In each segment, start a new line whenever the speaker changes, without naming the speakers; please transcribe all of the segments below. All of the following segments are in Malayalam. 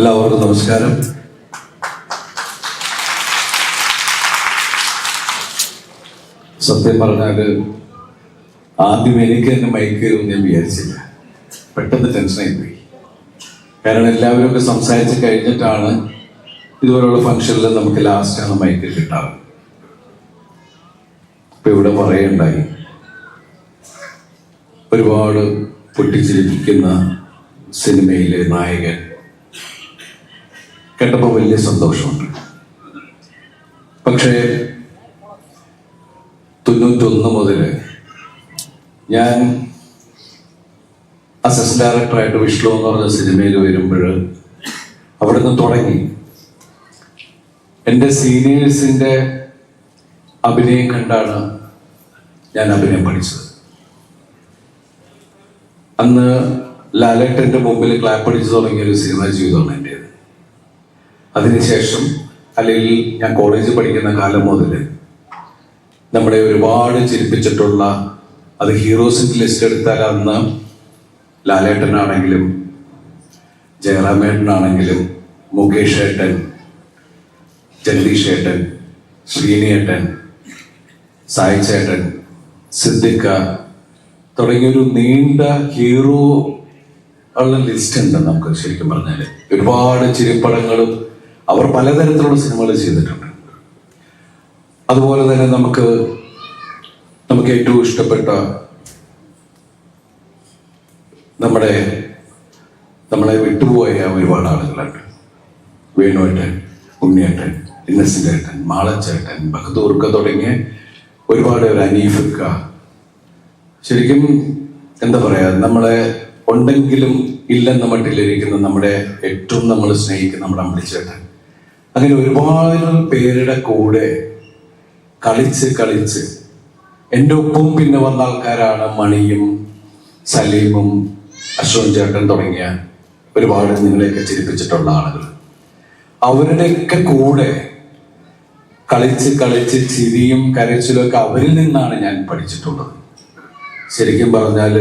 എല്ലാവർക്കും നമസ്കാരം. സത്യം പറഞ്ഞാല് ആദ്യം എനിക്ക് തന്നെ മൈക്ക് കയറും ഞാൻ വിചാരിച്ചില്ല. പെട്ടെന്ന് ടെൻഷനായി പോയി. കാരണം എല്ലാവരും ഒക്കെ സംസാരിച്ച് കഴിഞ്ഞിട്ടാണ് ഇതുപോലുള്ള ഫംഗ്ഷനിൽ നമുക്ക് ലാസ്റ്റാണ് മൈക്ക് കിട്ടാറ്. ഇപ്പൊ ഇവിടെ പറയുണ്ടായി ഒരുപാട് പൊട്ടിച്ചിരിപ്പിക്കുന്ന സിനിമയിലെ നായകൻ കേട്ടപ്പോൾ വലിയ സന്തോഷമുണ്ട്. പക്ഷേ 91 മുതൽ ഞാൻ അസിസ്റ്റന്റ് ഡയറക്ടറായിട്ട് വിഷ്ണു എന്ന് പറഞ്ഞ സിനിമയിൽ വരുമ്പോൾ അവിടെ നിന്ന് തുടങ്ങി എൻ്റെ സീനിയേഴ്സിൻ്റെ അഭിനയം കണ്ടാണ് ഞാൻ അഭിനയം പഠിച്ചത്. അന്ന് ലാലേട്ടൻ്റെ മുമ്പിൽ ക്ലാപ്പ് അടിച്ചു തുടങ്ങിയൊരു സിനിമ ജീവിതമാണ് എൻ്റേത്. അതിനുശേഷം അല്ലെങ്കിൽ ഞാൻ കോളേജിൽ പഠിക്കുന്ന കാലം മുതൽ നമ്മളെ ഒരുപാട് ചിരിപ്പിച്ചിട്ടുള്ള അത് ഹീറോസിൻ്റെ ലിസ്റ്റ് എടുത്താൽ അന്ന് ലാലേട്ടനാണെങ്കിലും ജയറാമേട്ടനാണെങ്കിലും മുകേഷ് ഏട്ടൻ, ജഗദീഷ് ഏട്ടൻ, ശ്രീനിയേട്ടൻ, സായി ചേട്ടൻ, സിദ്ദിഖ തുടങ്ങിയൊരു നീണ്ട ഹീറോ ഉള്ള ലിസ്റ്റ് ഉണ്ട് നമുക്ക്. ശരിക്കും പറഞ്ഞാൽ ഒരുപാട് ചിരിപ്പടങ്ങളും അവർ പലതരത്തിലുള്ള സിനിമകൾ ചെയ്തിട്ടുണ്ട്. അതുപോലെ തന്നെ നമുക്ക് ഏറ്റവും ഇഷ്ടപ്പെട്ട നമ്മളെ വിട്ടുപോയ ഒരുപാട് ആളുകളുണ്ട്. വേണുവേട്ടൻ, ഉണ്ണിയേട്ടൻ, ഇന്നസെന്റ് ഏട്ടൻ, മാളച്ചേട്ടൻ, ബഹദൂർക്ക തുടങ്ങിയ ഒരുപാട് പേര്, അനീഫിക്ക. ശരിക്കും എന്താ പറയാ, നമ്മളെ ഉണ്ടെങ്കിലും ഇല്ലെന്ന മട്ടിലിരിക്കുന്ന നമ്മുടെ ഏറ്റവും നമ്മൾ സ്നേഹിക്കുന്ന നമ്മുടെ അമ്പിളിച്ചേട്ടൻ, അങ്ങനെ ഒരുപാട് പേരുടെ കൂടെ കളിച്ച് എൻ്റെ ഒപ്പം പിന്നെ വന്ന ആൾക്കാരാണ് മണിയും സലീമും അശ്വൻ ചേട്ടൻ തുടങ്ങിയ ഒരുപാട് നിങ്ങളെയൊക്കെ ചിരിപ്പിച്ചിട്ടുള്ള ആളുകൾ. അവരുടെയൊക്കെ കൂടെ കളിച്ച് ചിരിയും കരച്ചിലും ഒക്കെ അവരിൽ നിന്നാണ് ഞാൻ പഠിച്ചിട്ടുള്ളത്. ശരിക്കും പറഞ്ഞാൽ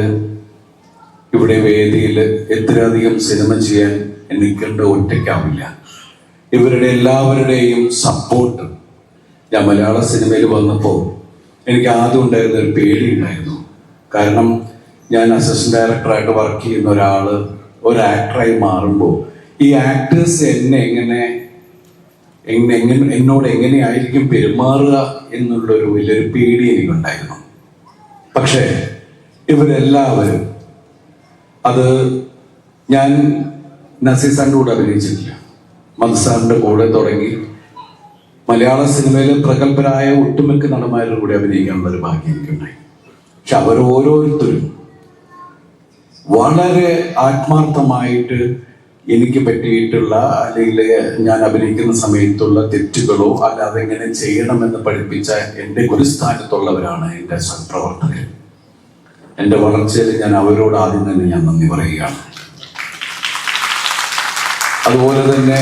ഇവിടെ വേദിയിൽ എത്രയധികം സിനിമ ചെയ്യാൻ എനിക്കുണ്ട്, ഒറ്റയ്ക്കാവില്ല. ഇവരുടെ എല്ലാവരുടെയും സപ്പോർട്ട്. ഞാൻ മലയാള സിനിമയിൽ വന്നപ്പോൾ എനിക്ക് ആദ്യം ഉണ്ടായിരുന്ന ഒരു പേടിയുണ്ടായിരുന്നു. കാരണം ഞാൻ അസിസ്റ്റന്റ് ഡയറക്ടറായിട്ട് വർക്ക് ചെയ്യുന്ന ഒരു ആക്ടറായി മാറുമ്പോൾ ഈ ആക്ടേഴ്സ് എന്നോട് എങ്ങനെയായിരിക്കും പെരുമാറുക എന്നുള്ളൊരു വലിയൊരു പേടി എനിക്കുണ്ടായിരുന്നു. പക്ഷേ ഇവരെല്ലാവരും, അത് ഞാൻ നസീർ സാറിൻ്റെ കൂടെ അഭിനയിച്ചിട്ടില്ല, മൻസാറിന്റെ കൂടെ തുടങ്ങി മലയാള സിനിമയിലെ പ്രഗത്ഭരായ ഒട്ടുമിക്ക നടന്മാരുടെ കൂടെ അഭിനയിക്കാനുള്ള ഒരു ഭാഗ്യം എനിക്കുണ്ടായി. പക്ഷെ അവർ ഓരോരുത്തരും വളരെ ആത്മാർത്ഥമായിട്ട് എനിക്ക് പറ്റിയിട്ടുള്ള അല്ലെങ്കിൽ ഞാൻ അഭിനയിക്കുന്ന സമയത്തുള്ള തെറ്റുകളോ അല്ലാതെ എങ്ങനെ ചെയ്യണമെന്ന് പഠിപ്പിച്ച എൻ്റെ ഗുരുസ്ഥാനത്തുള്ളവരാണ് എൻ്റെ സഹപ്രവർത്തകർ. എൻ്റെ വളർച്ചയിൽ ഞാൻ അവരോട് ആദ്യം തന്നെ ഞാൻ നന്ദി പറയുകയാണ്. അതുപോലെ തന്നെ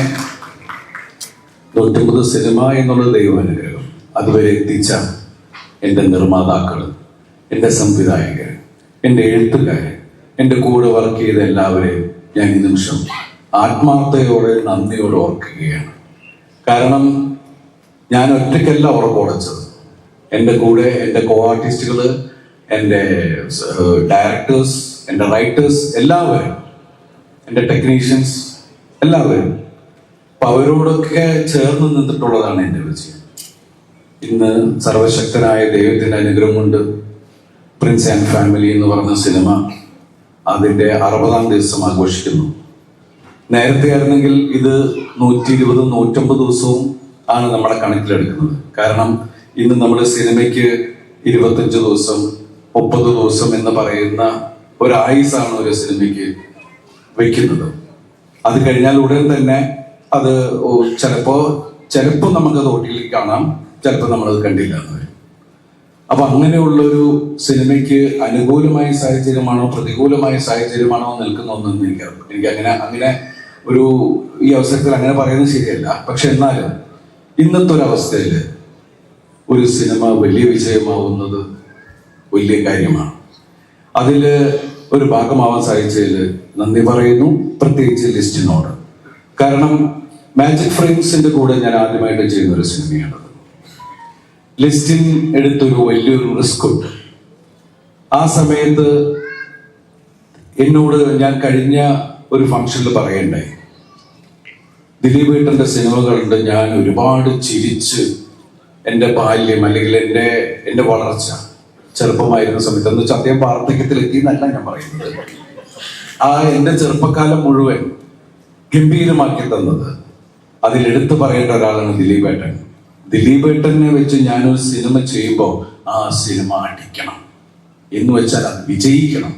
150 സിനിമ എന്നുള്ള ദൈവാനുഗ്രഹം അതുവരെ എത്തിച്ച എൻ്റെ നിർമ്മാതാക്കൾ, എൻ്റെ സംവിധായകർ, എൻ്റെ എഴുത്തുകാർ, എൻ്റെ കൂടെ വർക്ക് ചെയ്ത എല്ലാവരെയും ഞാൻ ഈ നിമിഷം ആത്മാർത്ഥതയോടെ നന്ദിയോടെ ഓർക്കുകയാണ്. കാരണം ഞാൻ ഒറ്റയ്ക്കല്ല ഉറപ്പുടച്ചത്. എൻ്റെ കൂടെ എൻ്റെ കോ ആർട്ടിസ്റ്റുകൾ, എൻ്റെ ഡയറക്ടേഴ്സ്, എൻ്റെ റൈറ്റേഴ്സ്, എല്ലാവരും, എൻ്റെ ടെക്നീഷ്യൻസ് എല്ലാവരും, അപ്പൊ അവരോടൊക്കെ ചേർന്ന് നിന്നിട്ടുള്ളതാണ് എൻ്റെ വിജയം. ഇന്ന് സർവശക്തനായ ദൈവത്തിൻ്റെ അനുഗ്രഹം കൊണ്ട് പ്രിൻസ് ആൻഡ് ഫാമിലി എന്ന് പറഞ്ഞ സിനിമ അതിൻ്റെ 60ാം ദിവസം ആഘോഷിക്കുന്നു. നേരത്തെ ആയിരുന്നെങ്കിൽ ഇത് 120, 150 ദിവസവും ആണ് നമ്മുടെ കണക്കിലെടുക്കുന്നത്. കാരണം ഇന്ന് നമ്മൾ സിനിമയ്ക്ക് 25 ദിവസം, 30 ദിവസം എന്ന് പറയുന്ന ഒരായുസാണ് ഒരു സിനിമയ്ക്ക് വെക്കുന്നത്. അത് കഴിഞ്ഞാൽ ഉടൻ തന്നെ അത് ചിലപ്പോൾ നമുക്കത് OTT കാണാം, ചിലപ്പോൾ നമ്മളത് കണ്ടില്ല എന്ന് വരും. അപ്പൊ അങ്ങനെയുള്ളൊരു സിനിമയ്ക്ക് അനുകൂലമായ സാഹചര്യമാണോ പ്രതികൂലമായ സാഹചര്യമാണോ നിൽക്കുന്നതെന്ന് എനിക്ക് അങ്ങനെ ഒരു ഈ അവസരത്തിൽ അങ്ങനെ പറയുന്നത് ശരിയല്ല. പക്ഷെ എന്നാലും ഇന്നത്തെ ഒരു അവസ്ഥയിൽ ഒരു സിനിമ വലിയ വിജയമാവുന്നത് വലിയ കാര്യമാണ്. അതില് ഒരു ഭാഗമാവാൻ സാധിച്ചതിൽ നന്ദി പറയുന്നു, പ്രത്യേകിച്ച് ലിസ്റ്റിനോട്. കാരണം മാജിക് ഫ്രെയിംസിന്റെ കൂടെ ഞാൻ ആദ്യമായിട്ട് ചെയ്യുന്ന ഒരു സിനിമയാണത്. ലിസ്റ്റിൻ എടുത്തൊരു വലിയൊരു റിസ്ക് ഉണ്ട്. ആ സമയത്ത് എന്നോട് ഞാൻ കഴിഞ്ഞ ഒരു ഫംഗ്ഷനിൽ പറയണ്ടായി, ദിലീപ് ഏട്ടന്റെ സിനിമകളുണ്ട്, ഞാൻ ഒരുപാട് ചിരിച്ച് എൻ്റെ ബാല്യം അല്ലെങ്കിൽ എൻ്റെ വളർച്ച ചെറുപ്പമായിരുന്ന സമയത്ത്, എന്ന് വെച്ചാൽ അദ്ദേഹം വാർദ്ധക്യത്തിലെത്തി എന്നല്ല ഞാൻ പറയുന്നത്, ആ എൻ്റെ ചെറുപ്പക്കാലം മുഴുവൻ ഗംഭീരമാക്കി തന്നത് അതിലെടുത്തു പറയേണ്ട ഒരാളാണ് ദിലീപ് ഏട്ടൻ. ദിലീപ് ഏട്ടനെ വെച്ച് ഞാനൊരു സിനിമ ചെയ്യുമ്പോൾ ആ സിനിമ അടിക്കണം എന്ന് വെച്ചാൽ അത് വിജയിക്കണം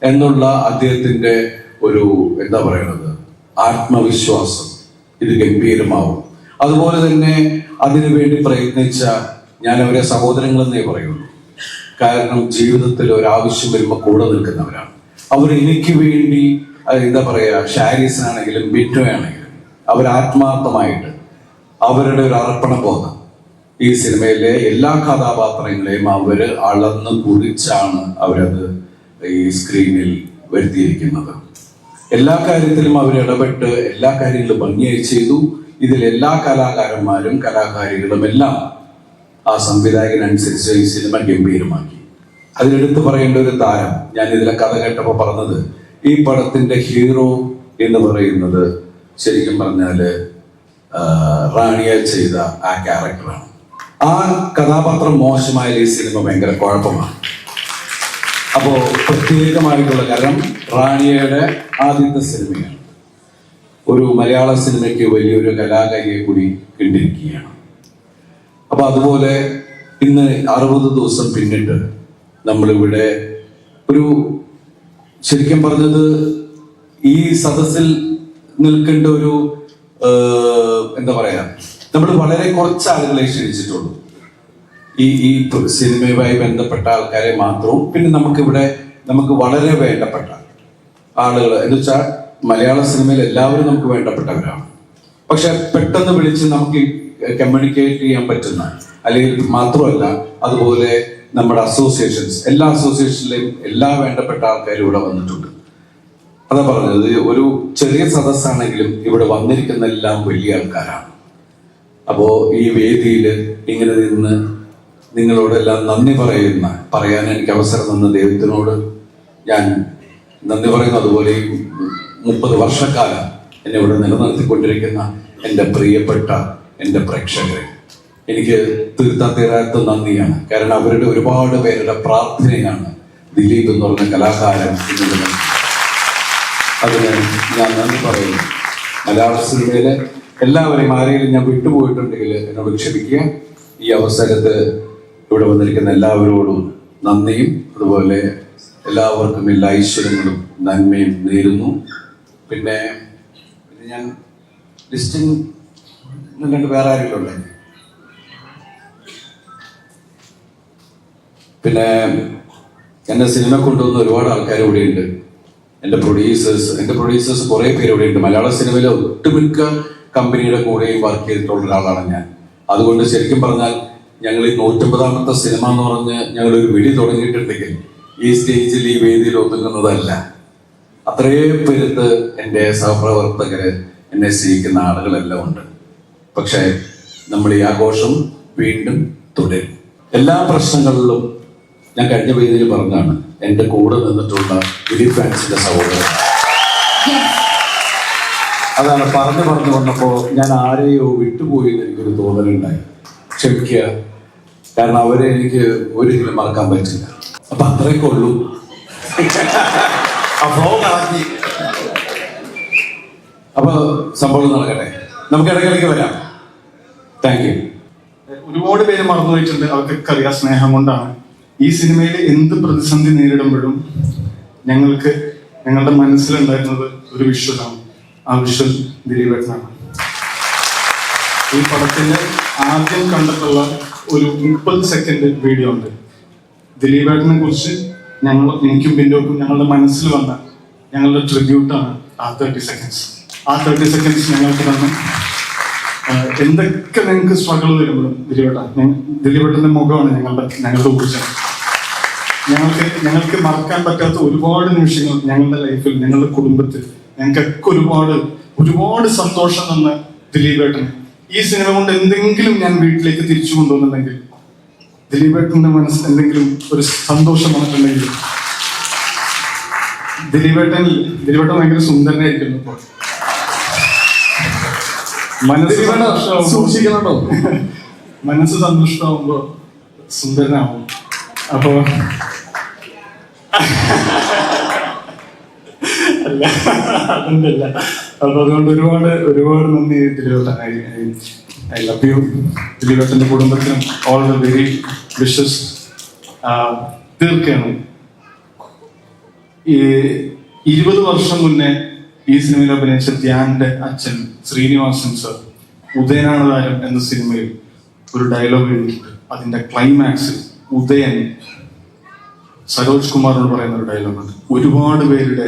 എന്നുള്ള അദ്ദേഹത്തിന്റെ ഒരു എന്താ പറയുന്നത് ആത്മവിശ്വാസം, ഇത് ഗംഭീരമാവും. അതുപോലെ തന്നെ അതിനുവേണ്ടി പ്രയത്നിച്ച ഞാൻ അവരെ സഹോദരങ്ങളെന്നേ പറയുള്ളൂ. കാരണം ജീവിതത്തിൽ ഒരാവശ്യം വരുമ്പോൾ കൂടെ നിൽക്കുന്നവരാണ് അവർ. എനിക്ക് വേണ്ടി എന്താ പറയാ, ഷാരിസിനാണെങ്കിലും ബിറ്റോയാണെങ്കിലും അവർ ആത്മാർത്ഥമായിട്ട് അവരുടെ ഒരു അർപ്പണ ബോധം ഈ സിനിമയിലെ എല്ലാ കഥാപാത്രങ്ങളെയും അവര് അളന്ന് കുറിച്ചാണ് അവരത് ഈ സ്ക്രീനിൽ വരുത്തിയിരിക്കുന്നത്. എല്ലാ കാര്യത്തിലും അവർ ഇടപെട്ട് എല്ലാ കാര്യങ്ങളും ഭംഗിയായി ചെയ്തു. ഇതിൽ എല്ലാ കലാകാരന്മാരും കലാകാരികളും എല്ലാം ആ സംവിധായകനനുസരിച്ച് ഈ സിനിമ ഗംഭീരമാക്കി. അതിലെടുത്ത് പറയേണ്ട ഒരു താരം, ഞാൻ ഇതിലെ കഥ കേട്ടപ്പോൾ പറഞ്ഞത്, ഈ പടത്തിന്റെ ഹീറോ എന്ന് പറയുന്നത് ശരിക്കും പറഞ്ഞാല് റാണിയ ചെയ്ത ആ ക്യാരക്ടറാണ്. ആ കഥാപാത്രം മോശമായ ഈ സിനിമ ഭയങ്കര കുഴപ്പമാണ്. അപ്പോ പ്രത്യേകമായിട്ടുള്ള കാരണം റാണിയയുടെ ആദ്യത്തെ സിനിമയാണ്. ഒരു മലയാള സിനിമയ്ക്ക് വലിയൊരു കലാകാരിയെ കൂടി കണ്ടിരിക്കുകയാണ്. അപ്പൊ അതുപോലെ ഇന്ന് 60 ദിവസം പിന്നിട്ട് നമ്മളിവിടെ ഒരു ശരിക്കും പറഞ്ഞത് ഈ സദസ്സിൽ നിൽക്കേണ്ട ഒരു എന്താ പറയാ, നമ്മൾ വളരെ കുറച്ച് ആളുകളെ ക്ഷണിച്ചിട്ടുള്ളൂ. ഈ സിനിമയുമായി ബന്ധപ്പെട്ട ആൾക്കാരെ മാത്രവും, പിന്നെ നമുക്ക് വളരെ വേണ്ടപ്പെട്ട ആളുകൾ എന്ന് വെച്ചാൽ മലയാള സിനിമയിൽ എല്ലാവരും നമുക്ക് വേണ്ടപ്പെട്ടവരാണ്. പക്ഷെ പെട്ടെന്ന് വിളിച്ച് നമുക്ക് കമ്മ്യൂണിക്കേറ്റ് ചെയ്യാൻ പറ്റുന്ന, അല്ലെങ്കിൽ മാത്രമല്ല അതുപോലെ നമ്മുടെ അസോസിയേഷൻസ്, എല്ലാ അസോസിയേഷനിലെയും എല്ലാ വേണ്ടപ്പെട്ട ആൾക്കാരും ഇവിടെ വന്നിട്ടുണ്ട്. അതാ പറഞ്ഞത്, ഒരു ചെറിയ സദസ്സാണെങ്കിലും ഇവിടെ വന്നിരിക്കുന്ന എല്ലാം വലിയ ആൾക്കാരാണ്. അപ്പോ ഈ വേദിയിൽ ഇങ്ങനെ നിന്ന് നിങ്ങളോടെല്ലാം നന്ദി പറയാൻ എനിക്ക് അവസരം തന്ന ദൈവത്തിനോട് ഞാൻ നന്ദി പറയുന്നു. അതുപോലെ ഈ 30 വർഷക്കാലം എന്നെ ഇവിടെ നിലനിർത്തിക്കൊണ്ടിരിക്കുന്ന എൻ്റെ പ്രിയപ്പെട്ട എൻ്റെ പ്രേക്ഷകരെ എനിക്ക് തീരാത്ത നന്ദിയാണ്. കാരണം അവരുടെ ഒരുപാട് പേരുടെ പ്രാർത്ഥനയാണ് ദിലീപ് എന്ന് പറഞ്ഞ കലാകാരൻ എന്നുള്ളത്. അതിന് ഞാൻ നന്ദി പറയുന്നു. മലയാള സിനിമയിലെ എല്ലാവരെയും ആരെങ്കിലും ഞാൻ വിട്ടുപോയിട്ടുണ്ടെങ്കിൽ എന്നോട് ക്ഷമിക്കുക. ഈ അവസരത്ത് ഇവിടെ വന്നിരിക്കുന്ന എല്ലാവരോടും നന്ദിയും അതുപോലെ എല്ലാവർക്കും എല്ലാ ഐശ്വര്യങ്ങളും നന്മയും നേരുന്നു. പിന്നെ ഞാൻ ലിസ്റ്റിംഗ് രണ്ട് വേറെ ആരെങ്കിലും ഉണ്ടേ? പിന്നെ എന്നെ സിനിമ കൊണ്ടുവന്ന ഒരുപാട് ആൾക്കാർ ഇവിടെയുണ്ട്. എൻ്റെ പ്രൊഡ്യൂസേഴ്സ് കുറേ പേര് ഇവിടെയുണ്ട്. മലയാള സിനിമയിലെ ഒട്ടുമിക്ക കമ്പനിയുടെ കൂടെയും വർക്ക് ചെയ്തിട്ടുള്ള ഒരാളാണ് ഞാൻ. അതുകൊണ്ട് ശരിക്കും പറഞ്ഞാൽ ഞങ്ങൾ ഈ 150ാമത്തെ സിനിമ എന്ന് പറഞ്ഞ് ഞങ്ങളൊരു വിളി തുടങ്ങിയിട്ടുണ്ടെങ്കിൽ ഈ സ്റ്റേജിൽ ഈ വേദിയിൽ ഒതുങ്ങുന്നതല്ല. അത്രയും പെരുത്ത് എൻ്റെ സഹപ്രവർത്തകര്, എന്നെ സ്നേഹിക്കുന്ന ആളുകളെല്ലാം ഉണ്ട്. പക്ഷേ നമ്മൾ ഈ ആഘോഷം വീണ്ടും തുടരും. എല്ലാ പ്രശ്നങ്ങളിലും ഞാൻ കഴിഞ്ഞ വേദിയിൽ പറഞ്ഞാണ് എൻ്റെ കൂടെ നിന്നിട്ടുള്ള ദിലീപ് ഫാൻസിന്റെ സഹോദരൻ. അതാണ് പറഞ്ഞു വന്നപ്പോ ഞാൻ ആരെയോ വിട്ടുപോയി എന്ന് എനിക്കൊരു തോന്നലുണ്ടായി. ക്ഷമിക്കുക, കാരണം അവരെ എനിക്ക് ഒരിക്കലും മറക്കാൻ പറ്റില്ല. അപ്പൊ അത്രയൊക്കെ ഉള്ളൂ. അപ്പൊ സംഭവം നടക്കട്ടെ, നമുക്ക് ഇടയ്ക്കിടയ്ക്ക് വരാം. Thank you.
ഒരുപാട് പേര് മറന്നുപോയിട്ടുണ്ട്. അവർക്കൊക്കെ അറിയാം സ്നേഹം കൊണ്ടാണ്. ഈ സിനിമയിൽ എന്ത് പ്രതിസന്ധി നേരിടുമ്പോഴും ഞങ്ങളുടെ മനസ്സിലുണ്ടായിരുന്നത് ഒരു വിഷ്വലാണ്. ആ വിഷ്വൽ ദിലീപേട്ടനാണ്. ഈ പടത്തിന്റെ ആദ്യം കണ്ടിട്ടുള്ള ഒരു 30 സെക്കൻഡ് വീഡിയോ ഉണ്ട്. ദിലീപേട്ടനെ കുറിച്ച് എനിക്കും ബിൻഡോക്കും ഞങ്ങളുടെ മനസ്സിൽ വന്ന ഞങ്ങളുടെ ട്രിബ്യൂട്ടാണ് ആ 30 സെക്കൻഡ്സ്. ആ 30 സെക്കൻഡ്സ് ഞങ്ങൾക്ക് തന്നു. എന്തൊക്കെ ഞങ്ങൾക്ക് സ്ട്രഗിൾ വരുമ്പോഴും ദിലീപേട്ടന്റെ മുഖമാണ് ഞങ്ങളുടെ ഊർജ്ജം. ഞങ്ങൾക്ക് മറക്കാൻ പറ്റാത്ത ഒരുപാട് നിമിഷങ്ങൾ ഞങ്ങളുടെ ലൈഫിൽ, ഞങ്ങളുടെ കുടുംബത്തിൽ ഞങ്ങൾക്കൊക്കെ ഒരുപാട് ഒരുപാട് സന്തോഷം തന്ന ദിലീപേട്ടൻ. ഈ സിനിമ കൊണ്ട് എന്തെങ്കിലും ഞാൻ വീട്ടിലേക്ക് തിരിച്ചു കൊണ്ടുവന്നിട്ടുണ്ടെങ്കിൽ, ദിലീപേട്ടന്റെ മനസ്സിൽ എന്തെങ്കിലും ഒരു സന്തോഷം വന്നിട്ടുണ്ടെങ്കിൽ, ദിലീപേട്ടൻ ഭയങ്കര സുന്ദരനായിരിക്കുന്നു. ഇപ്പോൾ
സൂക്ഷിക്കണോ?
മനസ്സ് സന്തുഷ്ടമാകുമ്പോ സുന്ദരനാവും. അപ്പൊ അല്ല, അതൊന്നല്ല. അപ്പൊ അതുകൊണ്ട് ഒരുപാട് നന്ദി ദിലീപേട്ടൻ. I love you. ദിലീപേട്ടന്റെ കുടുംബത്തിനും ഓൾ ദ വെരി വിഷസ് തീർക്കുകയാണ്. ഈ 20 വർഷം മുന്നേ ഈ സിനിമയിൽ അഭിനയിച്ച ധ്യാന്റെ അച്ഛൻ ശ്രീനിവാസൻ സർ ഉദയനാണ് താരം എന്ന സിനിമയിൽ ഒരു ഡയലോഗ് എഴുതിയിട്ടുണ്ട്. അതിന്റെ ക്ലൈമാക്സിൽ ഉദയൻ സരോജ് കുമാറിനോട് പറയുന്ന ഒരു ഡയലോഗുണ്ട്. ഒരുപാട് പേരുടെ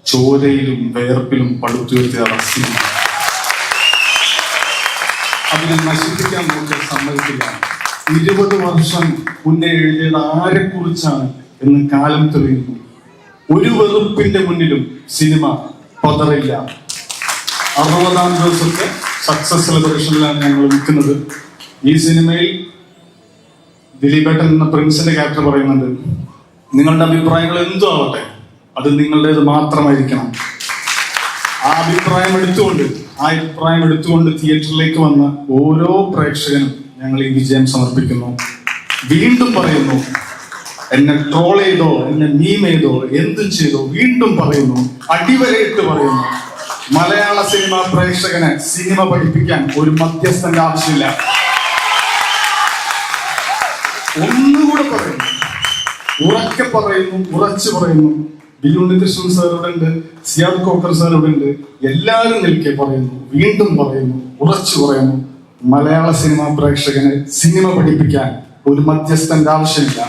ചോരയിലും വേർപ്പിലും പടുത്തുയർത്തിയ സിനിമ അതിനെ നശിപ്പിക്കാൻ നോക്കിയ സമ്മതിക്കില്ല. 20 വർഷം മുന്നേ എഴുതിയത് ആരെക്കുറിച്ചാണ് എന്ന് കാലം തെളിയുന്നു. ഒരു വെറുപ്പിന്റെ മുന്നിലും സിനിമ പതറില്ല. 60ാം ദിവസത്തെ സക്സസ് സെലിബ്രേഷനിലാണ് ഞങ്ങൾ നിൽക്കുന്നത്. ഈ സിനിമയിൽ ദിലീപേട്ടൻ എന്ന പ്രിൻസിന്റെ ക്യാരക്ടർ പറയുന്നുണ്ട്, നിങ്ങളുടെ അഭിപ്രായങ്ങൾ എന്തോ ആവട്ടെ, അത് നിങ്ങളുടേത് മാത്രമായിരിക്കണം. ആ അഭിപ്രായം എടുത്തുകൊണ്ട് തിയേറ്ററിലേക്ക് വന്ന ഓരോ പ്രേക്ഷകനും ഞങ്ങൾ ഈ വിജയം സമർപ്പിക്കുന്നു. വീണ്ടും പറയുന്നു, എന്നെ ട്രോൾ ചെയ്തോ, എന്നെ മീം ചെയ്തോ, എന്തും ചെയ്തോ, വീണ്ടും പറയുന്നു, അടിവരയിട്ട് പറയുന്നു, മലയാള സിനിമ പ്രേക്ഷകനെ സിനിമ പഠിപ്പിക്കാൻ ഒരു മധ്യസ്ഥന്റെ ആവശ്യമില്ല. ഒന്നുകൂടെ പറയുന്നു, ഉറക്കെ പറയുന്നു, ഉറച്ചു പറയുന്നു. ബില്ലുണ്ണികൃഷ്ണൻ സാർ ഇവിടെ ഉണ്ട്, സിയാദ് കോക്കർ സാർ ഇവിടെ ഉണ്ട്. എല്ലാവരും നിൽക്കെ പറയുന്നു, വീണ്ടും പറയുന്നു, ഉറച്ചു പറയുന്നു, മലയാള സിനിമ പ്രേക്ഷകനെ സിനിമ പഠിപ്പിക്കാൻ ഒരു മധ്യസ്ഥന്റെ ആവശ്യമില്ല.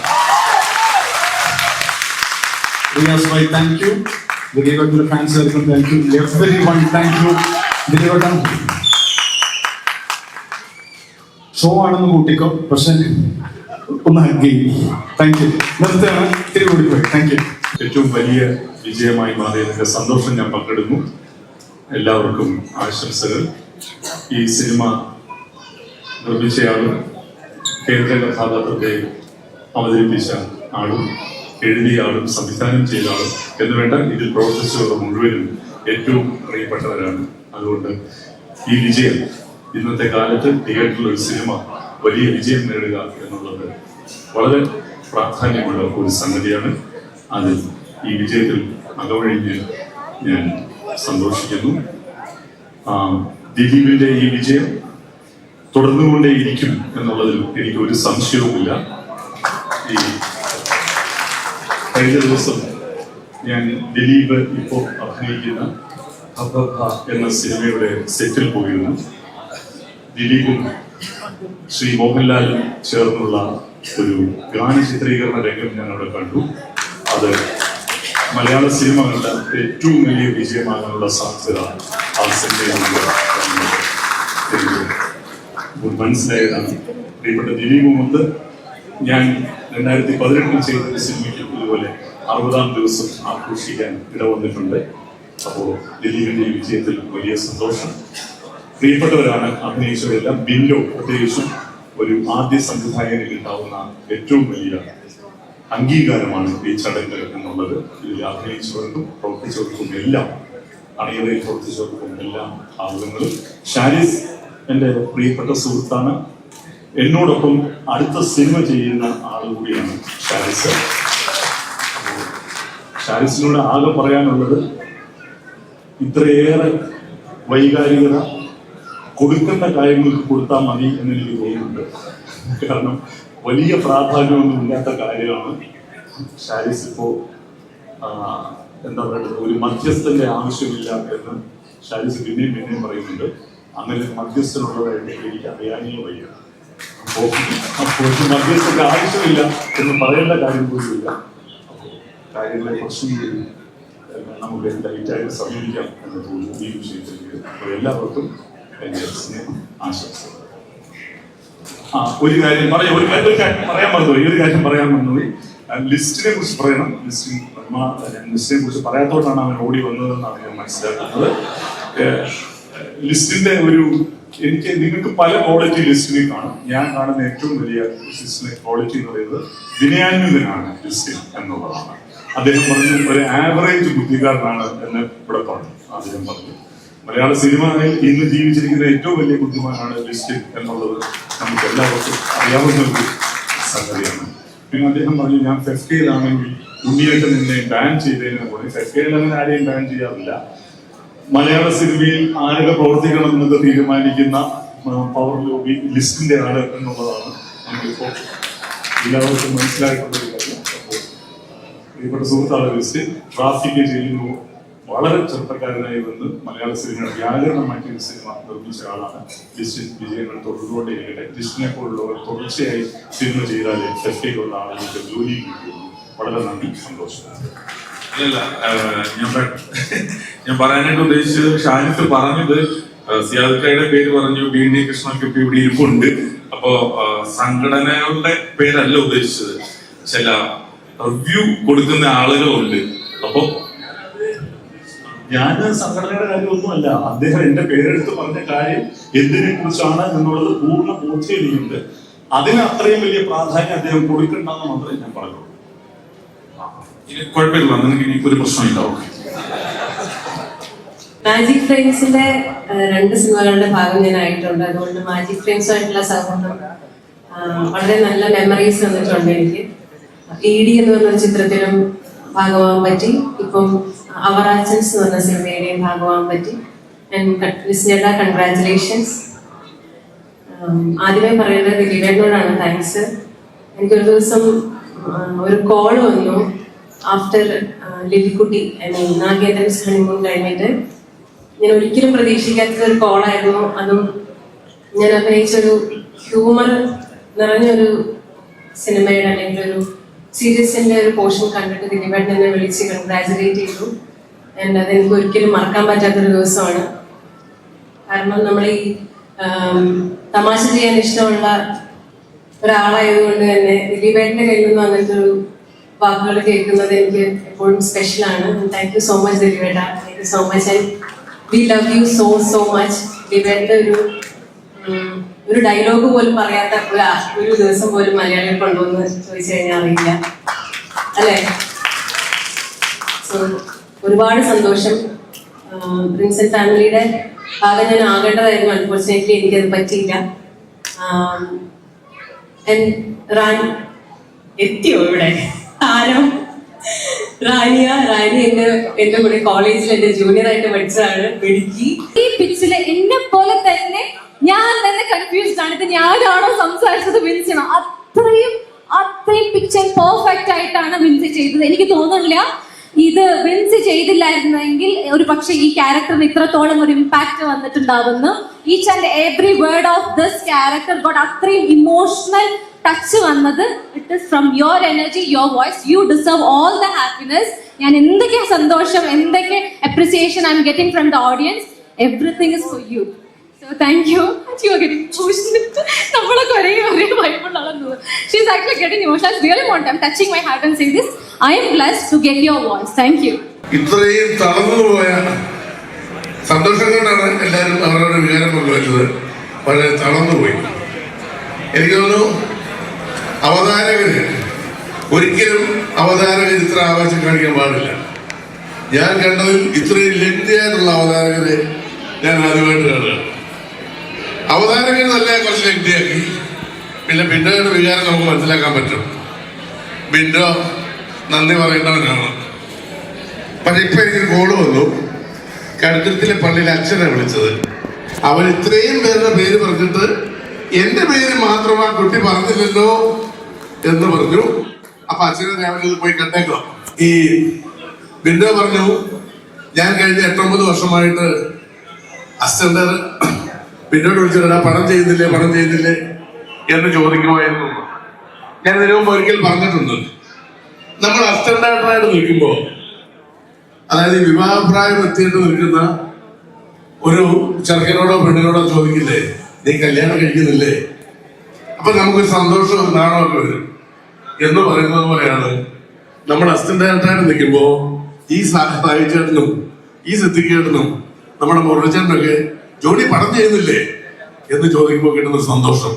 Riyas bhai, thank you. ദിലീപേട്ടന്റെ ഫാൻസുകാർക്കും thank you. Everyone thank you. ദിലീപേട്ടൻ ഷോ ആണെന്ന് കൂട്ടിക്കോ, പക്ഷെ ഒന്ന് ഹഗ് ചെയ്യും. Thank you. നിർത്തുകയാണ്. തിരികൂടി പോയി. Thank you.
ഏറ്റവും വലിയ വിജയമായി മാറിയതിന്റെ സന്തോഷം ഞാൻ പങ്കെടുക്കുന്നു. എല്ലാവർക്കും ആശംസകൾ. ഈ സിനിമ നിർമ്മിച്ചയാളും കേന്ദ്ര കഥാപാത്രത്തെ അവതരിപ്പിച്ച ആളും എഴുതിയ ആളും സംവിധാനം ചെയ്ത ആളും എന്നുവേണ്ട ഇതിൽ പ്രവർത്തിച്ചവർ മുഴുവനും ഏറ്റവും പ്രിയപ്പെട്ടവരാണ്. അതുകൊണ്ട് ഈ വിജയം, ഇന്നത്തെ കാലത്ത് തിയേറ്ററിൽ ഒരു സിനിമ വലിയ വിജയം നേടുക എന്നുള്ളത് വളരെ പ്രാധാന്യമുള്ള ഒരു സംഗതിയാണ്. അതിൽ ഈ വിജയത്തിൽ അകവഴിഞ്ഞ് ഞാൻ സന്തോഷിക്കുന്നു. ദിലീപിന്റെ ഈ വിജയം തുടർന്നുകൊണ്ടേയിരിക്കും എന്നുള്ളതിൽ എനിക്ക് ഒരു സംശയവുമില്ല. ഈ കഴിഞ്ഞ ദിവസം ഞാൻ ദിലീപ് ഇപ്പോൾ അഭിനയിക്കുന്ന ഹബ്ബ എന്ന സിനിമയുടെ സെറ്റിൽ പോയിരുന്നു. ദിലീപും ശ്രീ മോഹൻലാലും ചേർന്നുള്ള ഒരു ഗാന ചിത്രീകരണ രംഗം ഞാൻ അവിടെ കണ്ടു. അത് മലയാള സിനിമകളുടെ ഏറ്റവും വലിയ വിജയമാകാനുള്ള സാധ്യത ആ സിനിമയിലുണ്ട് മനസ്സിലായതാണ്. പ്രിയപ്പെട്ട ദിലീപുമൊത്ത് ഞാൻ 2018 ചെയ്ത സിനിമയ്ക്ക് ഇതുപോലെ 60ാം ദിവസം ആഘോഷിക്കാൻ ഇടവന്നിട്ടുണ്ട്. അപ്പോൾ ദിലീപിന്റെ ഈ വിജയത്തിൽ വലിയ സന്തോഷം. പ്രിയപ്പെട്ടവരാണ് അഭിനയിച്ചവരെല്ലാം. ബില്ലോ പ്രത്യേകിച്ചും ഒരു ആദ്യ സംവിധായകന് കിട്ടാവുന്ന ഏറ്റവും വലിയ അംഗീകാരമാണ് ഈ ചടങ്ങ് എന്നുള്ളത്. ഇതിൽ അഭിനയിച്ചവർക്കും പ്രവർത്തിച്ചവർക്കും എല്ലാം, അണിയറയിൽ പ്രവർത്തിച്ചവർക്കും എല്ലാം ആളുകളും. ഷാരിസ് എൻ്റെ പ്രിയപ്പെട്ട സുഹൃത്താണ്. എന്നോടൊപ്പം അടുത്ത സിനിമ ചെയ്യുന്ന ആൾ കൂടിയാണ് ഷാരിസ്. ഷാരിസിനോട് ആകെ പറയാനുള്ളത്, ഇത്രയേറെ വൈകാരികത കൊടുക്കേണ്ട കാര്യങ്ങൾക്ക് കൊടുത്താൽ മതി എന്നെനിക്ക് തോന്നുന്നുണ്ട്. കാരണം വലിയ പ്രാധാന്യമൊന്നും ഇല്ലാത്ത കാര്യമാണ്. ഷാരിസ് ഇപ്പോ എന്താ പറയുക, ഒരു മധ്യസ്ഥന്റെ ആവശ്യമില്ല എന്ന് ഷാരിസ് പിന്നെയും പറയുന്നുണ്ട്. അങ്ങനെ മധ്യസ്ഥനുള്ളതായിട്ട് എനിക്ക് അറിയാനേ വയ്യ. അപ്പോൾ ഒരു മധ്യസ്ഥന്റെ ആവശ്യമില്ല എന്ന് പറയേണ്ട കാര്യം പോലുമില്ല. അപ്പോൾ കാര്യങ്ങളെ കുറച്ചുകൂടി നമുക്ക് ലൈറ്റായിട്ട് സമീപിക്കാം എന്ന് തോന്നുന്നു ഈ വിഷയത്തിലേക്ക്. അപ്പോൾ എല്ലാവർക്കും എൻ്റെ സ്നേഹം, ആശംസകൾ. ഒരു കാര്യം പറയാൻ മറന്നുപോയി. ലിസ്റ്റിനെ കുറിച്ച് പറയണം. ലിസ്റ്റിനെ കുറിച്ച് പറയാത്തോണ്ടാണ് അവൻ ഓടി വന്നതെന്നാണ് ഞാൻ മനസ്സിലാക്കുന്നത്. ലിസ്റ്റിന്റെ എനിക്ക് നിങ്ങൾക്ക് പല ക്വാളിറ്റി ലിസ്റ്റിനെ കാണും. ഞാൻ കാണുന്ന ഏറ്റവും വലിയ ലിസ്റ്റിന്റെ ക്വാളിറ്റി എന്ന് പറയുന്നത് വിനയാന്വിതനാണ് ലിസ്റ്റിൻ എന്നുള്ളതാണ്. അദ്ദേഹം പറഞ്ഞു ഒരു ആവറേജ് ബുദ്ധിക്കാരനാണ് എന്ന് ഇവിടെ പറഞ്ഞു. അദ്ദേഹം പറഞ്ഞു മലയാള സിനിമയിൽ ഇന്ന് ജീവിച്ചിരിക്കുന്ന ഏറ്റവും വലിയ ബുദ്ധിമാനാണ് ലിസ്റ്റിൻ എന്നുള്ളത് നമുക്ക് എല്ലാവർക്കും അറിയാവുന്ന ഒരു സംഗതിയാണ്. പിന്നെ അദ്ദേഹം പറഞ്ഞു ഞാൻ ഫെഫ്കയിലാണെങ്കിൽ ഉണ്ണിയേട്ടൻ നിന്നെ ബാൻ ചെയ്തതിനെ പോലെ ഫെഫ്കയിൽ അങ്ങനെ ആരെയും ബാൻ ചെയ്യാറില്ല. മലയാള സിനിമയിൽ ആരൊക്കെ പ്രവർത്തിക്കണം എന്നൊക്കെ തീരുമാനിക്കുന്ന പവർ ലോബി ലിസ്റ്റിന്റെ ആണ് എന്നുള്ളതാണ് നമുക്കിപ്പോ എല്ലാവർക്കും മനസ്സിലായിട്ടുള്ള ഒരു കാര്യം. അപ്പോൾ പ്രിയപ്പെട്ട സുഹൃത്താണ് ലിസ്റ്റ് ട്രാഫിക് ചെയ്യുമ്പോൾ വളരെ ചെറുപ്പക്കാരനായി വന്ന് മലയാള സിനിമയുടെ വ്യാകരണം മാറ്റിയ സിനിമ നിർമ്മിച്ച ആളാണ് ലിസ്റ്റിൻ. വിജയങ്ങൾ തുടർന്നുകൊണ്ടേയിരിക്കട്ടെ. ലിസ്റ്റിനെ പോലുള്ളവർ തുടർച്ചയായി സിനിമ ചെയ്താലേ ഫെഫ്കയിലുള്ള ആളുകൾക്ക് ജോലി കിട്ടുള്ളൂ. വളരെ നന്ദി, സന്തോഷം.
അല്ലല്ല, ഞാൻ പറയാനായിട്ട് ഉദ്ദേശിച്ചത് ഷാനിഫ് പറഞ്ഞത് സിയാദുക്കയുടെ പേര് പറഞ്ഞു, ബി കൃഷ്ണക്ക് ഇപ്പൊ ഇവിടെ ഇരിപ്പുണ്ട്. അപ്പോ സംഘടനകളുടെ പേരല്ല ഉദ്ദേശിച്ചത്, ചില റിവ്യൂ കൊടുക്കുന്ന ആളുകളുണ്ട്. അപ്പോ
ഞാൻ സംഘടനയുടെ കാര്യമൊന്നുമല്ല, അദ്ദേഹം എന്റെ പേരെടുത്ത് പറഞ്ഞ കാര്യം എന്തിനെ കുറിച്ചാണ് എന്നുള്ളത് പൂർണ്ണ ബോധ്യമുണ്ട്. അതിന് അത്രയും വലിയ പ്രാധാന്യം അദ്ദേഹം കൊടുക്കണ്ടെന്ന് മാത്രമേ ഞാൻ പറഞ്ഞുള്ളൂ.
കുഴപ്പമില്ല, നിനക്ക് ഇനി ഒരു പ്രശ്നമില്ല.
മാജിക് ഫ്രെയിംസിന്റെ 2 സിനിമകളുടെ ഭാഗം ഞാനായിട്ടുണ്ട്. അതുകൊണ്ട് മാജിക് ഫ്രെയിംസുമായിട്ടുള്ള സൗഹൃദം വളരെ നല്ല മെമ്മറീസ് വന്നിട്ടുണ്ട് എനിക്ക്. ED എന്ന് പറഞ്ഞൊരു ചിത്രത്തിലും ഭാഗമാകാൻ പറ്റി. ഇപ്പം അവർ ആച്ചൻസ് എന്ന് പറഞ്ഞ സിനിമയുടെയും ഭാഗമാകാൻ പറ്റി. വിസ്നേട്ട, കൺഗ്രാറ്റുലേഷൻസ്. ആദ്യമേ പറയേണ്ടത് ദിലീപേട്ടനോടാണ് താങ്ക്സ്. എനിക്കൊരു ദിവസം ഒരു കോൾ വന്നു ആഫ്റ്റർ ലില്ലിക്കുട്ടി നാഗേന്ദ്രൻസ് ഹണിമൂൺ കഴിഞ്ഞിട്ട്. ഞാൻ ഒരിക്കലും പ്രതീക്ഷിക്കാത്ത ഒരു കോളായിരുന്നു. അതും ഞാൻ അഭിനയിച്ചൊരു ഹ്യൂമർ നിറഞ്ഞൊരു സിനിമയുടെ അല്ലെങ്കിൽ ഒരു സീരീസിന്റെ ഒരു പോർഷൻ കണ്ടിട്ട് ദിലീപേട്ടൻ എന്നെ വിളിച്ച് കൺഗ്രാജുലേറ്റ് ചെയ്തു. ആൻഡ് അതെനിക്ക് ഒരിക്കലും മറക്കാൻ പറ്റാത്തൊരു ദിവസമാണ്. കാരണം നമ്മൾ ഈ തമാശ ചെയ്യാൻ ഇഷ്ടമുള്ള ഒരാളായതുകൊണ്ട് തന്നെ ദിലീപേട്ടന്റെ കയ്യിൽ നിന്ന് അങ്ങനത്തെ ഒരു വാക്കുകൾ കേൾക്കുന്നത് എനിക്ക് എപ്പോഴും സ്പെഷ്യലാണ്. താങ്ക് യു സോ മച്ച് ദിലീപേട്ട. Thank you so much. And we love you so so much. ദിലീപേട്ടന്റെ ഒരു ഡയലോഗ് പോലും പറയാത്ത ഒരു ദിവസം പോലും മലയാളികൾ കൊണ്ടുവന്ന് ചോദിച്ചു കഴിഞ്ഞാൽ അറിയില്ല അല്ലേ? സോ ഒരുപാട് സന്തോഷം. പ്രിൻസ് ആൻഡ് ഫാമിലിയുടെ ഭാഗം ഞാൻ ആകേണ്ടതായിരുന്നു. അൺഫോർച്ചുനേറ്റ്ലി എനിക്കത് പറ്റിയില്ല. എത്തിയോ ഇവിടെ ആരോ? റാണി എന്റെ കൂടെ കോളേജിൽ എന്റെ ജൂനിയർ ആയിട്ട് പഠിച്ചതാണ്. മിടുക്കി.
ഈ പിച്ചില് എന്നെ പോലെ തന്നെ ഞാൻ തന്നെ കൺഫ്യൂസ്ഡ് ആണ്. ഇത് ഞാനാണോ സംസാരിച്ചത് വിൻസിനോ? അത്രയും പിക്ചർ പെർഫെക്റ്റ് ആയിട്ടാണ് വിൻസി ചെയ്തത്. എനിക്ക് തോന്നുന്നില്ല ഇത് വിൻസി ചെയ്തില്ലായിരുന്നെങ്കിൽ ഒരു പക്ഷെ ഈ ക്യാരക്ടറിന് ഇത്രത്തോളം ഒരു ഇമ്പാക്ട് വന്നിട്ടുണ്ടാവുന്നു. Each and every word of this character got അത്രയും ഇമോഷണൽ ടച്ച് വന്നത്. It is from your energy, your voice. You deserve all the happiness. ഞാൻ എന്തൊക്കെ സന്തോഷം, എന്തൊക്കെ appreciation I am getting from the audience. Everything is for you. So thank you. You are getting emotional. നമ്മളൊക്കെ ഒരേ വൈബുള്ളാണെന്ന്. She is actually getting emotional. I really want, I'm touching my heart and say this. I am blessed to get your voice. Thank you.
ഇത്രയും തളർന്നുപോയ സന്തോഷം കൊണ്ടാണ് എല്ലാവരും അവരുടെ വികാരം പങ്കുവച്ചത്. വളരെ തളർന്നുപോയി. എനിക്ക് തോന്നുന്നു അവതാരകര് ഒരിക്കലും അവതാരകർ ഇത്ര ആവേശം കാണിക്കാൻ പാടില്ല. ഞാൻ കണ്ടതിൽ ഇത്രയും ലംഘ്യമായിട്ടുള്ള അവതാരകരെ ഞാൻ ആദ്യമായിട്ട് കാണുകയാണ്. അവതാരകർ നല്ല കുറച്ച് ലംഘ്യയാക്കി. പിന്നെ ബിൻഡോയുടെ വികാരം നമുക്ക് മനസ്സിലാക്കാൻ പറ്റും. ബിൻഡോ നന്ദി പറയേണ്ടവനാണ്. പക്ഷെ ഇപ്പൊ എനിക്കൊരു കോള് വന്നു. കടുത്തിലെ പള്ളിയിലെ അച്ഛനെ വിളിച്ചത്. അവൻ ഇത്രയും പേരുടെ പേര് പറഞ്ഞിട്ട് എന്റെ പേര് മാത്രം ആ കുട്ടി പറഞ്ഞില്ലല്ലോ എന്ന് പറഞ്ഞു. അപ്പൊ അച്ഛനെ രാവിലെ ഇത് പോയി കണ്ടേക്കാം. ഈ ബിൻഡോ പറഞ്ഞു, ഞാൻ കഴിഞ്ഞ 8-9 വർഷമായിട്ട് അസിസ്റ്റന്റ് ബിൻഡോട് വിളിച്ചിട്ടാ പണം ചെയ്യുന്നില്ലേ എന്ന് ചോദിക്കുമായിരുന്നു. ഞാൻ ഇതിനു മുമ്പ് ഒരിക്കൽ പറഞ്ഞിട്ടുണ്ട്, നമ്മൾ അസിസ്റ്റന്റായിട്ട് നിൽക്കുമ്പോ, അതായത് വിവാഹപ്രായം എത്തിയിട്ട് നിൽക്കുന്ന ഒരു ചെറുക്കനോടോ പെണ്ണിനോടോ ചോദിക്കില്ലേ, നീ കല്യാണം കഴിക്കുന്നില്ലേ? അപ്പൊ നമുക്കൊരു സന്തോഷവും നാണമൊക്കെ വരും എന്ന് പറയുന്നത് പോലെയാണ് നമ്മൾ അസിസ്റ്റന്റായിട്ട് നിൽക്കുമ്പോ ഈ സാഹിച്ചേട്ടനും ഈ സിദ്ധിക്കേട്ടനും നമ്മുടെ മുരളിച്ചേട്ടനൊക്കെ ജോണി പടം ചെയ്യുന്നില്ലേ എന്ന് ചോദിക്കുമ്പോൾ കിട്ടുന്ന സന്തോഷം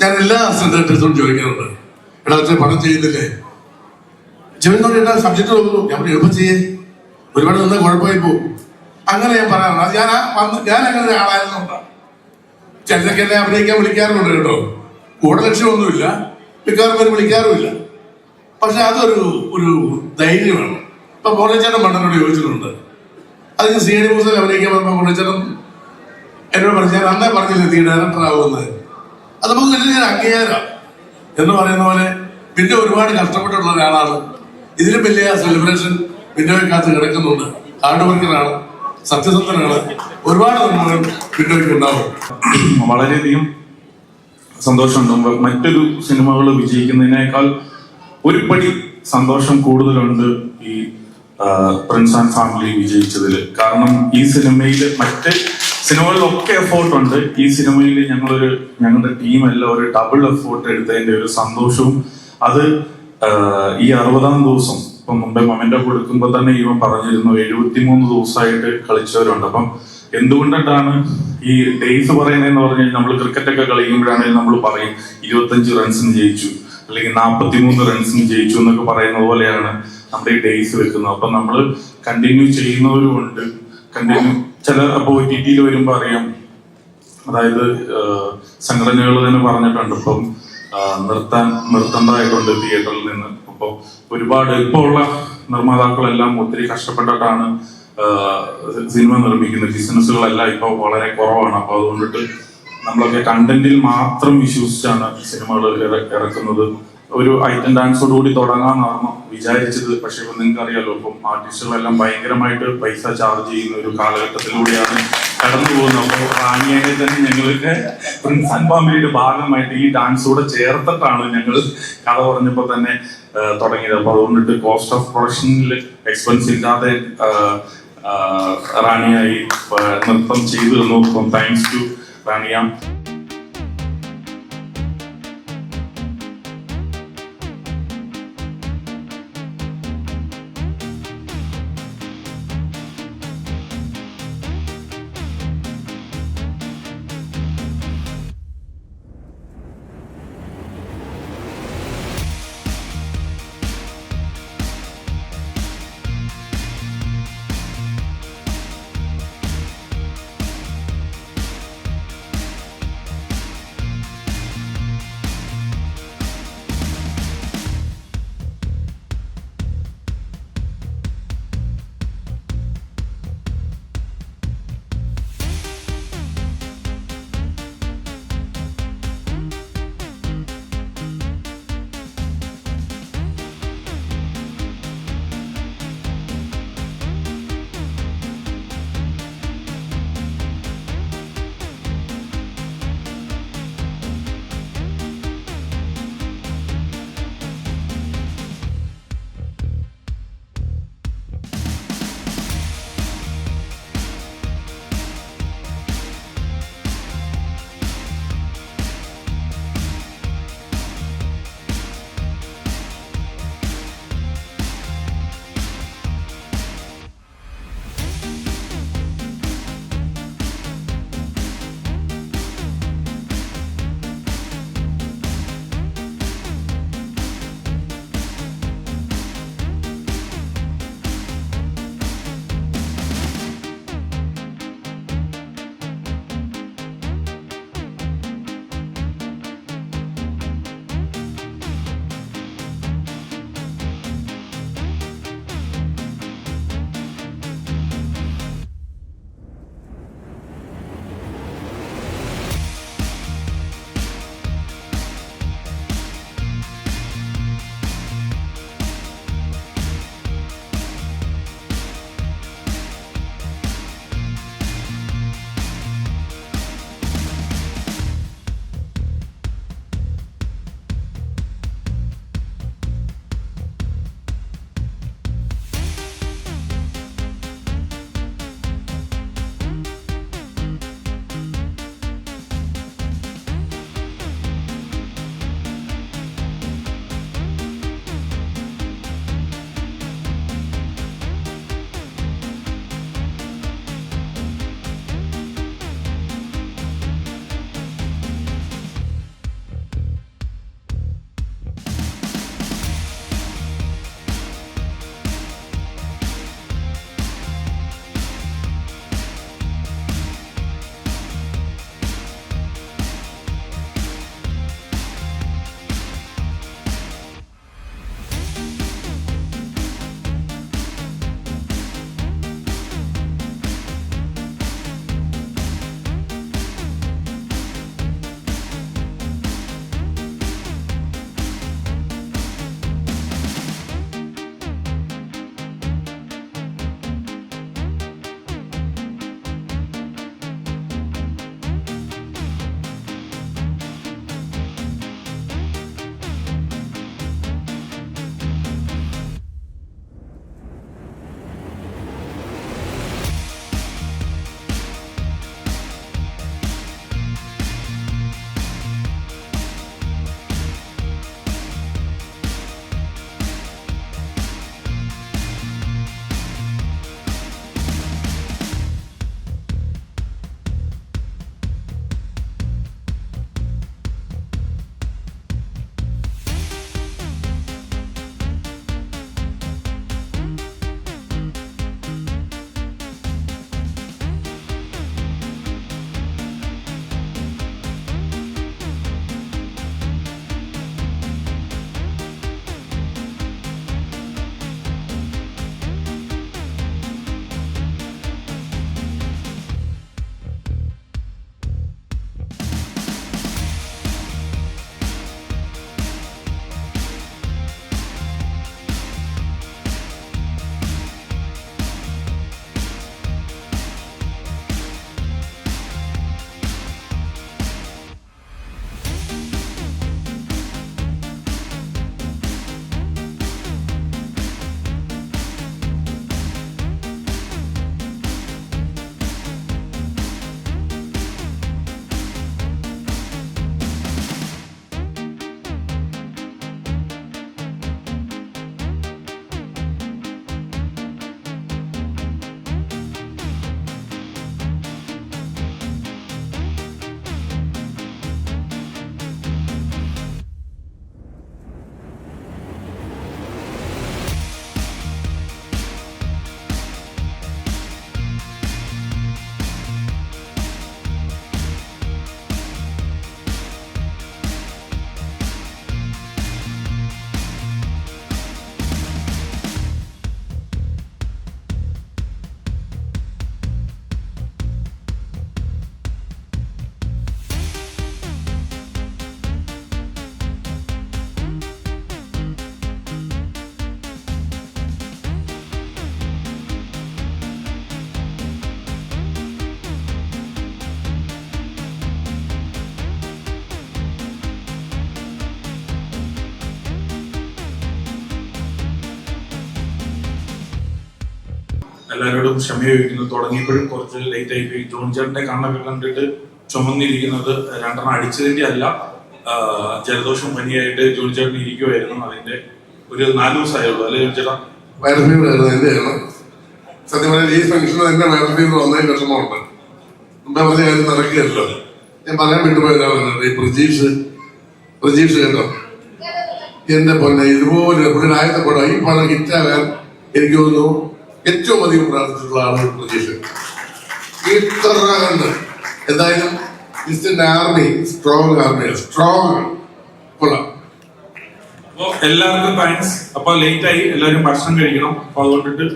ഞാൻ എല്ലാ അസിസ്റ്റന്റ് ഡയറക്ടേഴ്സും ചോദിക്കാറുണ്ട്. എടാ അച്ഛൻ പടം ചെയ്യുന്നില്ലേ? ചെയ്യുന്നോണ്ട് എന്താ സബ്ജക്ട് നോക്കുന്നു? ഞാൻ എളുപ്പം ചെയ്യേ, ഒരുപാട് നിന്നാൽ കുഴപ്പമായി പോകും. അങ്ങനെ ഞാൻ പറയാറുണ്ട്. അത് ഞാൻ അങ്ങനെ ഒരാളായിരുന്നുണ്ടാ. ചിലരൊക്കെ എന്നെ അഭിനയിക്കാൻ വിളിക്കാറുണ്ട് കേട്ടോ. കൂടെ ലക്ഷ്യമൊന്നുമില്ല, മിക്കവാറും പേര് വിളിക്കാറുമില്ല. പക്ഷെ അതൊരു ധൈര്യമാണ്. ഇപ്പൊ മുരളിച്ചേട്ടൻ മണ്ണനോട് ചോദിച്ചിട്ടുണ്ട്, അതിന് സി ഡി മൂസയിൽ അഭിനയിക്കാൻ പറഞ്ഞപ്പോൾ മുരളിച്ചേട്ടൻ എന്നോട് പറഞ്ഞു, ഞാൻ അന്നേ പറഞ്ഞില്ലേ നീ ഡയറക്ടർ ആവുമെന്ന്. അത് നമുക്ക് വലിയൊരു അംഗീകാരമാണ് എന്ന് പറയുന്ന പോലെ. പിന്നെ ഒരുപാട് കഷ്ടപ്പെട്ടുള്ള ഒരാളാണ്. ഇതിലും വലിയ സെലിബ്രേഷൻ വിൻഡോയ്ക്കകത്ത് കിടക്കുന്നുണ്ട്. ഹാർഡ് വർക്കറാണ്, സത്യസന്ധനാണ്. ഒരുപാട് നന്മകൾ വിൻഡോയ്ക്ക് ഉണ്ടാവും.
വളരെയധികം സന്തോഷമുണ്ട്. മറ്റൊരു സിനിമകൾ വിജയിക്കുന്നതിനേക്കാൾ ഒരു പടി സന്തോഷം കൂടുതലുണ്ട് ഈ പ്രിൻസ് ആൻഡ് ഫാമിലി വിജയിച്ചതിൽ. കാരണം ഈ സിനിമയിൽ മറ്റ് സിനിമകളിലൊക്കെ എഫോർട്ട് ഉണ്ട്, ഈ സിനിമയിൽ ഞങ്ങളുടെ ടീം എല്ലാം ഒരു ഡബിൾ എഫോർട്ട് എടുത്തതിന്റെ ഒരു സന്തോഷവും. അത് ഈ 60-ാം ദിവസം ഇപ്പം മുമ്പേ മൊമെന്റോ കൊടുക്കുമ്പോൾ തന്നെ ഇവൻ പറഞ്ഞിരുന്നു 73 ദിവസമായിട്ട് കളിച്ചവരുണ്ട്. അപ്പം എന്തുകൊണ്ടിട്ടാണ് ഈ ഡേയ്സ് പറയുന്നതെന്ന് പറഞ്ഞാൽ നമ്മൾ ക്രിക്കറ്റ് ഒക്കെ കളിക്കുമ്പോഴാണെങ്കിൽ നമ്മൾ പറയും 25 റൺസിന് ജയിച്ചു അല്ലെങ്കിൽ 43 റൺസിന് ജയിച്ചു എന്നൊക്കെ പറയുന്നത് പോലെയാണ് നമ്മുടെ ഈ ഡേയ്സ് വെക്കുന്നത്. അപ്പൊ നമ്മൾ കണ്ടിന്യൂ ചെയ്യുന്നവരും ഉണ്ട്. ചില അപ്പോ ടിറ്റിയിൽ വരുമ്പോ അറിയാം, അതായത് സംഘടനകൾ തന്നെ പറഞ്ഞിട്ടുണ്ട് ഇപ്പം നിർത്തേണ്ടതായിട്ടുണ്ട് തിയേറ്ററിൽ നിന്ന്. അപ്പോൾ ഒരുപാട് ഇപ്പോൾ ഉള്ള നിർമ്മാതാക്കളെല്ലാം ഒത്തിരി കഷ്ടപ്പെട്ടിട്ടാണ് സിനിമ നിർമ്മിക്കുന്നത്. ബിസിനസ്സുകളെല്ലാം ഇപ്പൊ വളരെ കുറവാണ്. അപ്പൊ അതുകൊണ്ടിട്ട് നമ്മളൊക്കെ കണ്ടന്റിൽ മാത്രം വിശ്വസിച്ചാണ് സിനിമകൾ ഇറക്കുന്നത്. ഒരു ഐറ്റം ഡാൻസോടുകൂടി തുടങ്ങാന്നാണ് വിചാരിച്ചത്. പക്ഷെ ഇപ്പൊ നിങ്ങൾക്ക് അറിയാലോ, ഇപ്പം ആർട്ടിസ്റ്റുകളെല്ലാം ഭയങ്കരമായിട്ട് പൈസ ചാർജ് ചെയ്യുന്ന ഒരു കാലഘട്ടത്തിലൂടെയാണ് കടന്നു പോകുന്നത്. അപ്പോൾ റാണിയെ തന്നെ ഞങ്ങൾക്ക് പ്രിൻസ് ആൻഡ് ഫാമിലിയുടെ ഭാഗമായിട്ട് ഈ ഡാൻസോടെ ചേർത്തിട്ടാണ് ഞങ്ങൾ കഥ പറഞ്ഞപ്പോൾ തന്നെ തുടങ്ങിയത്. അപ്പൊ അതുകൊണ്ടിട്ട് കോസ്റ്റ് ഓഫ് പ്രൊഡക്ഷനിൽ എക്സ്പെൻസ് ഇല്ലാതെ റാണിയായി നൃത്തം ചെയ്തു തന്നു. അപ്പം താങ്ക്സ് ടു റാണിയ. എല്ലാവരോടും ക്ഷമ ചോദിക്കുന്നു. തുടങ്ങിയപ്പോഴും കുറച്ച് ലേറ്റ് ആയി പോയി. ജോൺ ചേട്ടന്റെ കണ്ണൊക്കെ കണ്ടിട്ട് ചുമന്നിരിക്കുന്നത് 2 അടിച്ചതിന്റെ അല്ല, ജലദോഷം പനിയായിട്ട് ജോൺ ചേട്ടൻ ഇരിക്കുമായിരുന്നു. അതിന്റെ ഒരു 4 ദിവസമായുള്ളൂ അല്ലെ ജോൺ ചേട്ടാ?
വൈറൽ ഫീവർ ആയിരുന്നു എന്റെയാണ്. സത്യം പറഞ്ഞാൽ ഈ ഫംഗ്ഷനിൽ തന്നെ വൈറൽ ഫീവർ വന്നതിന് വിഷമമുണ്ട്. മുമ്പേ പറഞ്ഞ കാര്യം നടക്കുകയല്ലോ. ഞാൻ പറയാൻ വിട്ടുപോയതാണ് ഈ പ്രജീഷ് കേട്ടോ, എന്റെ പൊന്നെ ഇതുപോലെ ആദ്യത്തെ പടം ഈ പടം ഹിറ്റാകാൻ എനിക്ക് തോന്നുന്നു ഏറ്റവും അധികം പ്രാർത്ഥിച്ചിട്ടുള്ള ആളാണ് പ്രജീഷ്. ഇത്ര കണ്ട് എന്തായാലും ഇന്ത്യൻ ആർമി സ്ട്രോങ് കൊള്ളാം.
അപ്പൊ എല്ലാവർക്കും താങ്ക്സ്. അപ്പൊ ലേറ്റ് ആയി, എല്ലാവരും ഭക്ഷണം കഴിക്കണം. അപ്പൊ അതുകൊണ്ടിട്ട്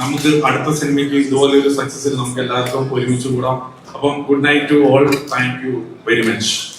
നമുക്ക് അടുത്ത സിനിമയ്ക്ക് ഇതുപോലെ ഒരു സക്സസിൽ നമുക്ക് എല്ലാവർക്കും ഒരുമിച്ച് കൂടാം. അപ്പം good night to all. Thank you very much.